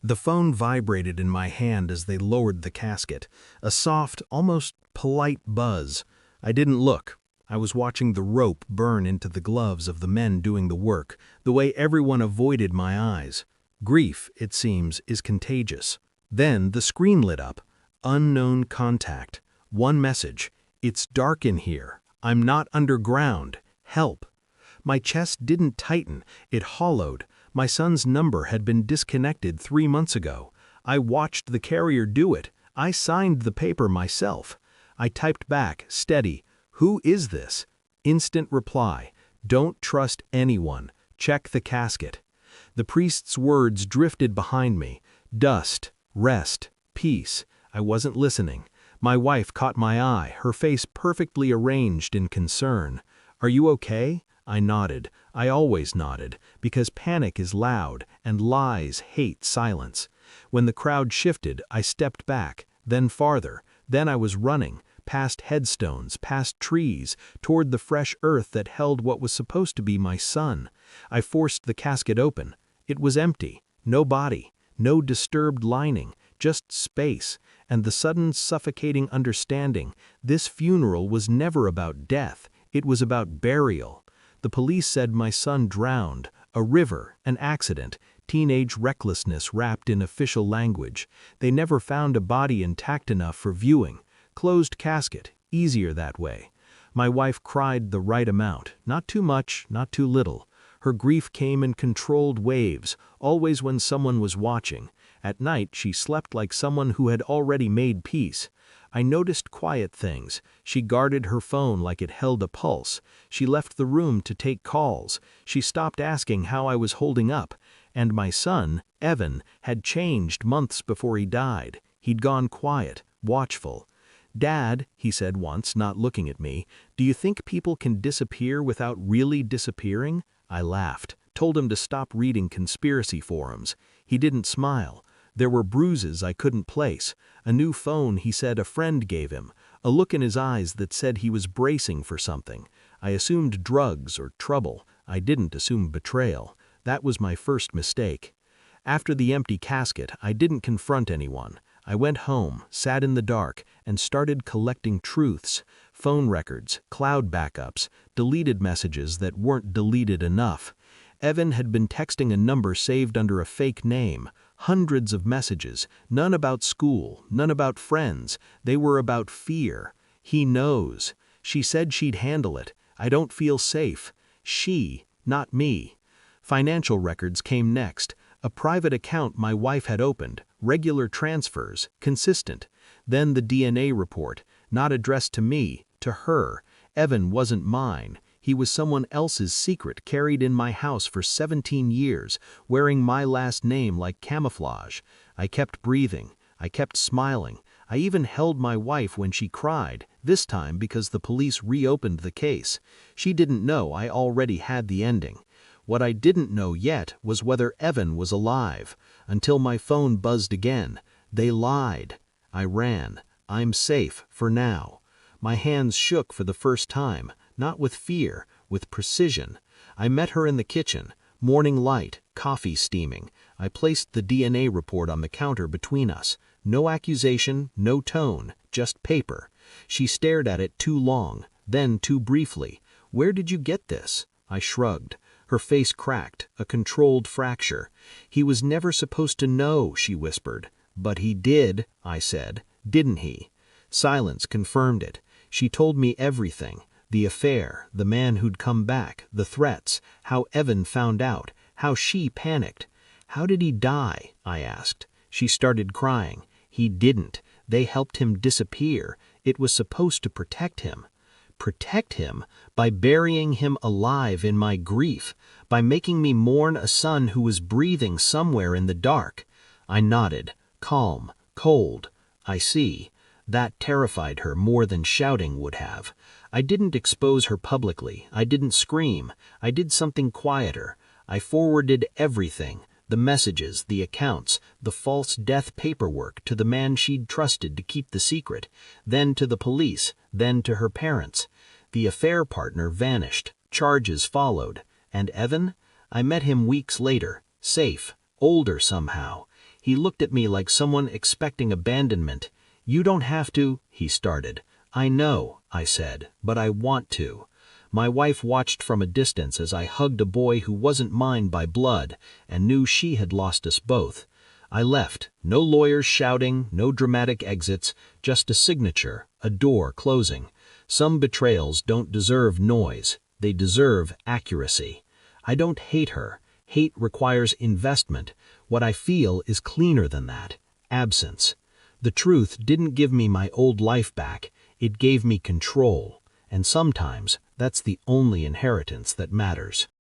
The phone vibrated in my hand as they lowered the casket, a soft, almost polite buzz. I didn't look. I was watching the rope burn into the gloves of the men doing the work, the way everyone avoided my eyes. Grief, it seems, is contagious. Then the screen lit up. Unknown contact. One message. It's dark in here. I'm not underground. Help. My chest didn't tighten. It hollowed. My son's number had been disconnected 3 months ago. I watched the carrier do it. I signed the paper myself. I typed back, steady. Who is this? Instant reply. Don't trust anyone. Check the casket. The priest's words drifted behind me. Dust, rest, peace. I wasn't listening. My wife caught my eye, her face perfectly arranged in concern. Are you okay? I nodded. I always nodded, because panic is loud, and lies hate silence. When the crowd shifted, I stepped back, then farther. Then I was running, past headstones, past trees, toward the fresh earth that held what was supposed to be my son. I forced the casket open. It was empty. No body, no disturbed lining, just space, and the sudden suffocating understanding. This funeral was never about death. It was about burial. The police said my son drowned, a river, an accident, teenage recklessness wrapped in official language. They never found a body intact enough for viewing. Closed casket, easier that way. My wife cried the right amount, not too much, not too little. Her grief came in controlled waves, always when someone was watching. At night she slept like someone who had already made peace. I noticed quiet things. She guarded her phone like it held a pulse. She left the room to take calls. She stopped asking how I was holding up. And my son, Evan, had changed months before he died. He'd gone quiet, watchful. "Dad," he said once, not looking at me, "do you think people can disappear without really disappearing?" I laughed, told him to stop reading conspiracy forums. He didn't smile. There were bruises I couldn't place. A new phone he said a friend gave him. A look in his eyes that said he was bracing for something. I assumed drugs or trouble. I didn't assume betrayal. That was my first mistake. After the empty casket, I didn't confront anyone. I went home, sat in the dark, and started collecting truths. Phone records, cloud backups, deleted messages that weren't deleted enough. Evan had been texting a number saved under a fake name. Hundreds of messages, none about school, none about friends. They were about fear. He knows. She said she'd handle it. I don't feel safe. She, not me. Financial records came next. A private account my wife had opened, regular transfers, consistent. Then the DNA report, not addressed to me, to her. Evan wasn't mine. He was someone else's secret carried in my house for 17 years, wearing my last name like camouflage. I kept breathing. I kept smiling. I even held my wife when she cried, this time because the police reopened the case. She didn't know I already had the ending. What I didn't know yet was whether Evan was alive, until my phone buzzed again. They lied. I ran. I'm safe, for now. My hands shook for the first time, not with fear, with precision. I met her in the kitchen, morning light, coffee steaming. I placed the DNA report on the counter between us. No accusation, no tone, just paper. She stared at it too long, then too briefly. "Where did you get this?" I shrugged. Her face cracked, a controlled fracture. "He was never supposed to know," she whispered. "But he did," I said. "Didn't he?" Silence confirmed it. She told me everything. The affair, the man who'd come back, the threats, how Evan found out, how she panicked. "How did he die?" I asked. She started crying. "He didn't. They helped him disappear. It was supposed to protect him." Protect him? By burying him alive in my grief, by making me mourn a son who was breathing somewhere in the dark. I nodded, calm, cold. "I see." That terrified her more than shouting would have. I didn't expose her publicly. I didn't scream. I did something quieter. I forwarded everything, the messages, the accounts, the false death paperwork, to the man she'd trusted to keep the secret, then to the police, then to her parents. The affair partner vanished. Charges followed. And Evan? I met him weeks later, safe, older somehow. He looked at me like someone expecting abandonment. "You don't have to," he started. "I know," I said, "but I want to." My wife watched from a distance as I hugged a boy who wasn't mine by blood and knew she had lost us both. I left, no lawyers shouting, no dramatic exits, just a signature, a door closing. Some betrayals don't deserve noise, they deserve accuracy. I don't hate her. Hate requires investment. What I feel is cleaner than that. Absence. The truth didn't give me my old life back, it gave me control. And sometimes that's the only inheritance that matters.